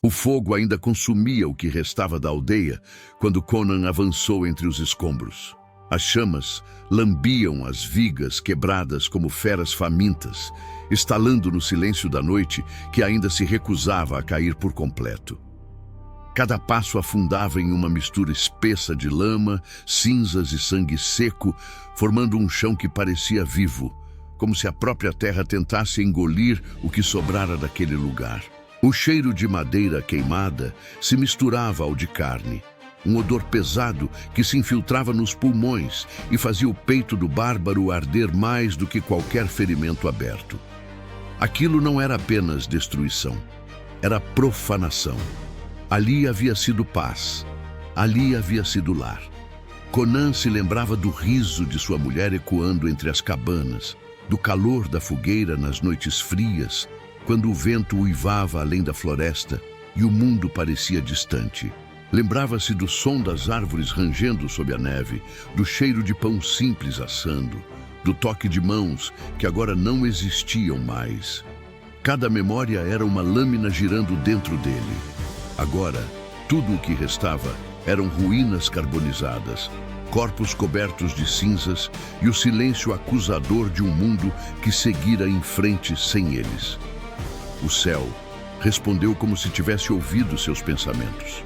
O fogo ainda consumia o que restava da aldeia quando Conan avançou entre os escombros. As chamas lambiam as vigas quebradas como feras famintas, estalando no silêncio da noite que ainda se recusava a cair por completo. Cada passo afundava em uma mistura espessa de lama, cinzas e sangue seco, formando um chão que parecia vivo, como se a própria terra tentasse engolir o que sobrara daquele lugar. O cheiro de madeira queimada se misturava ao de carne, um odor pesado que se infiltrava nos pulmões e fazia o peito do bárbaro arder mais do que qualquer ferimento aberto. Aquilo não era apenas destruição, era profanação. Ali havia sido paz, ali havia sido lar. Conan se lembrava do riso de sua mulher ecoando entre as cabanas, do calor da fogueira nas noites frias, quando o vento uivava além da floresta e o mundo parecia distante. Lembrava-se do som das árvores rangendo sob a neve, do cheiro de pão simples assando, do toque de mãos que agora não existiam mais. Cada memória era uma lâmina girando dentro dele. Agora, tudo o que restava eram ruínas carbonizadas, corpos cobertos de cinzas e o silêncio acusador de um mundo que seguira em frente sem eles. O céu respondeu como se tivesse ouvido seus pensamentos.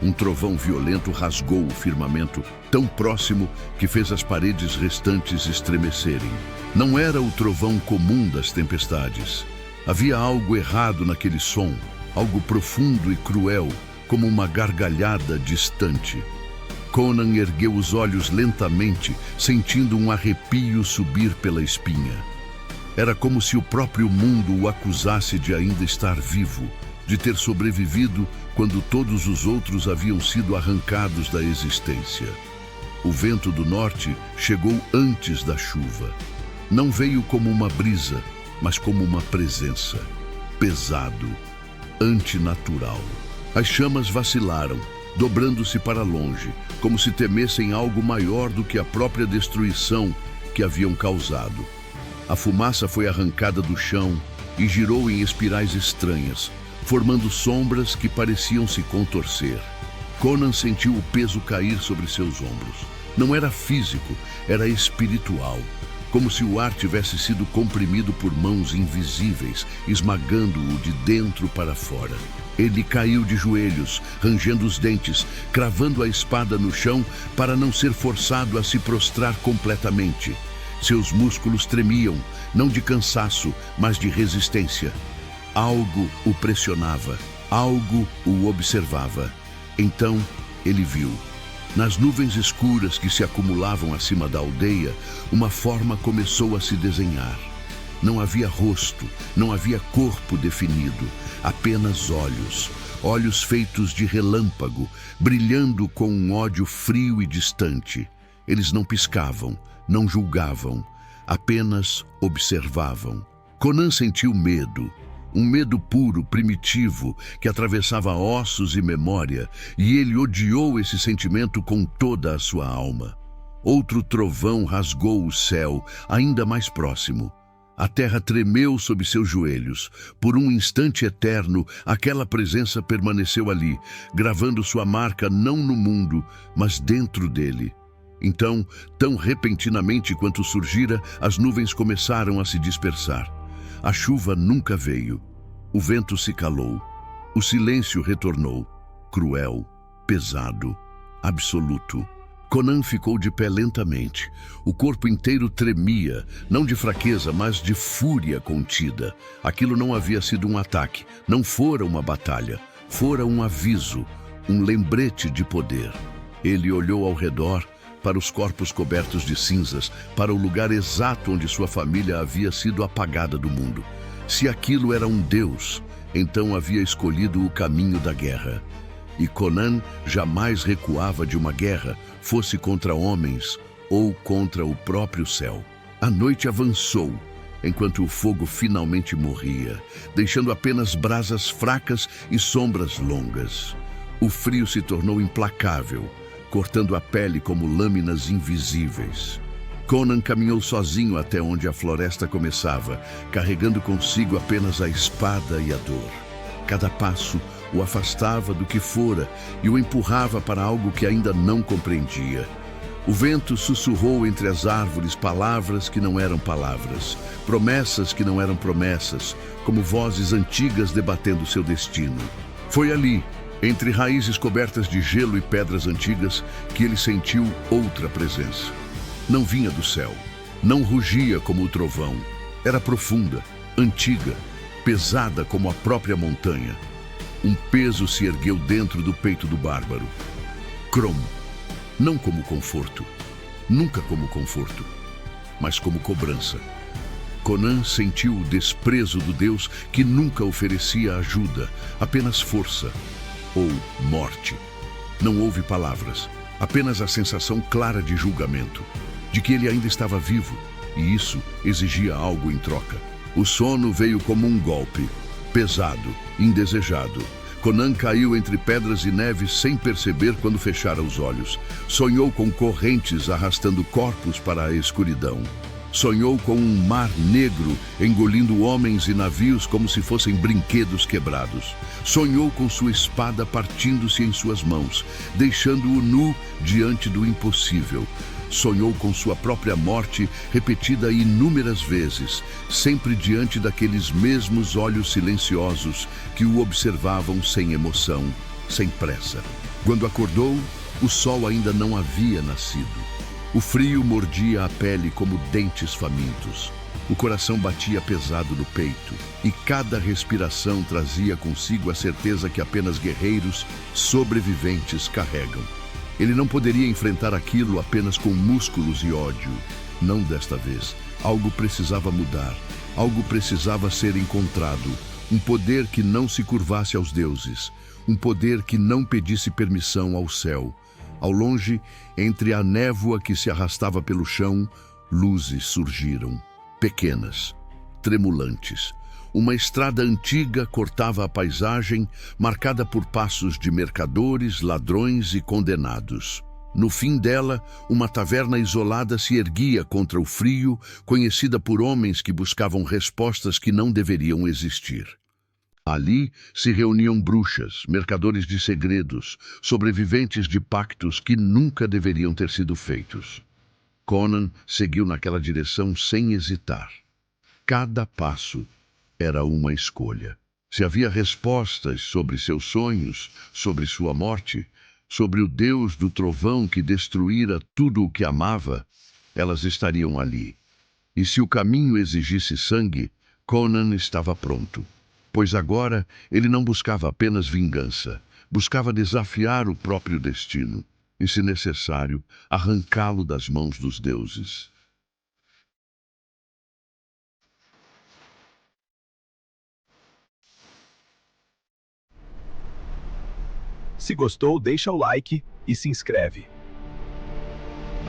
Um trovão violento rasgou o firmamento tão próximo que fez as paredes restantes estremecerem. Não era o trovão comum das tempestades. Havia algo errado naquele som, algo profundo e cruel, como uma gargalhada distante. Conan ergueu os olhos lentamente, sentindo um arrepio subir pela espinha. Era como se o próprio mundo o acusasse de ainda estar vivo, de ter sobrevivido quando todos os outros haviam sido arrancados da existência. O vento do norte chegou antes da chuva. Não veio como uma brisa, mas como uma presença. Pesado, antinatural. As chamas vacilaram, dobrando-se para longe, como se temessem algo maior do que a própria destruição que haviam causado. A fumaça foi arrancada do chão e girou em espirais estranhas, formando sombras que pareciam se contorcer. Conan sentiu o peso cair sobre seus ombros. Não era físico, era espiritual, como se o ar tivesse sido comprimido por mãos invisíveis, esmagando-o de dentro para fora. Ele caiu de joelhos, rangendo os dentes, cravando a espada no chão para não ser forçado a se prostrar completamente. Seus músculos tremiam, não de cansaço, mas de resistência. Algo o pressionava, algo o observava. Então ele viu. Nas nuvens escuras que se acumulavam acima da aldeia, uma forma começou a se desenhar. Não havia rosto, não havia corpo definido, apenas olhos. Olhos feitos de relâmpago, brilhando com um ódio frio e distante. Eles não piscavam, não julgavam, apenas observavam. Conan sentiu medo. Um medo puro, primitivo, que atravessava ossos e memória, e ele odiou esse sentimento com toda a sua alma. Outro trovão rasgou o céu, ainda mais próximo. A terra tremeu sob seus joelhos. Por um instante eterno, aquela presença permaneceu ali, gravando sua marca não no mundo, mas dentro dele. Então, tão repentinamente quanto surgira, as nuvens começaram a se dispersar. A chuva nunca veio. O vento se calou. O silêncio retornou, cruel, pesado, absoluto. Conan ficou de pé lentamente. O corpo inteiro tremia, não de fraqueza, mas de fúria contida. Aquilo não havia sido um ataque, não fora uma batalha. Fora um aviso, um lembrete de poder. Ele olhou ao redor, para os corpos cobertos de cinzas, para o lugar exato onde sua família havia sido apagada do mundo. Se aquilo era um deus, então havia escolhido o caminho da guerra. E Conan jamais recuava de uma guerra, fosse contra homens ou contra o próprio céu. A noite avançou, enquanto o fogo finalmente morria, deixando apenas brasas fracas e sombras longas. O frio se tornou implacável, cortando a pele como lâminas invisíveis. Conan caminhou sozinho até onde a floresta começava, carregando consigo apenas a espada e a dor. Cada passo, o afastava do que fora e o empurrava para algo que ainda não compreendia. O vento sussurrou entre as árvores palavras que não eram palavras, promessas que não eram promessas, como vozes antigas debatendo seu destino. Foi ali, entre raízes cobertas de gelo e pedras antigas, que ele sentiu outra presença. Não vinha do céu, não rugia como o trovão. Era profunda, antiga, pesada como a própria montanha. Um peso se ergueu dentro do peito do bárbaro. Crom, não como conforto, nunca como conforto, mas como cobrança. Conan sentiu o desprezo do Deus que nunca oferecia ajuda, apenas força ou morte. Não houve palavras, apenas a sensação clara de julgamento, de que ele ainda estava vivo, e isso exigia algo em troca. O sono veio como um golpe, pesado, indesejado. Conan caiu entre pedras e neve sem perceber quando fechara os olhos. Sonhou com correntes arrastando corpos para a escuridão. Sonhou com um mar negro engolindo homens e navios como se fossem brinquedos quebrados. Sonhou com sua espada partindo-se em suas mãos, deixando-o nu diante do impossível. Sonhou com sua própria morte repetida inúmeras vezes, sempre diante daqueles mesmos olhos silenciosos que o observavam sem emoção, sem pressa. Quando acordou, o sol ainda não havia nascido. O frio mordia a pele como dentes famintos. O coração batia pesado no peito, e cada respiração trazia consigo a certeza que apenas guerreiros sobreviventes carregam. Ele não poderia enfrentar aquilo apenas com músculos e ódio. Não desta vez. Algo precisava mudar. Algo precisava ser encontrado. Um poder que não se curvasse aos deuses. Um poder que não pedisse permissão ao céu. Ao longe, entre a névoa que se arrastava pelo chão, luzes surgiram. Pequenas, tremulantes. Uma estrada antiga cortava a paisagem, marcada por passos de mercadores, ladrões e condenados. No fim dela, uma taverna isolada se erguia contra o frio, conhecida por homens que buscavam respostas que não deveriam existir. Ali se reuniam bruxas, mercadores de segredos, sobreviventes de pactos que nunca deveriam ter sido feitos. Conan seguiu naquela direção sem hesitar. Cada passo era uma escolha. Se havia respostas sobre seus sonhos, sobre sua morte, sobre o Deus do trovão que destruíra tudo o que amava, elas estariam ali. E se o caminho exigisse sangue, Conan estava pronto. Pois agora ele não buscava apenas vingança, buscava desafiar o próprio destino e, se necessário, arrancá-lo das mãos dos deuses. Se gostou, deixa o like e se inscreve.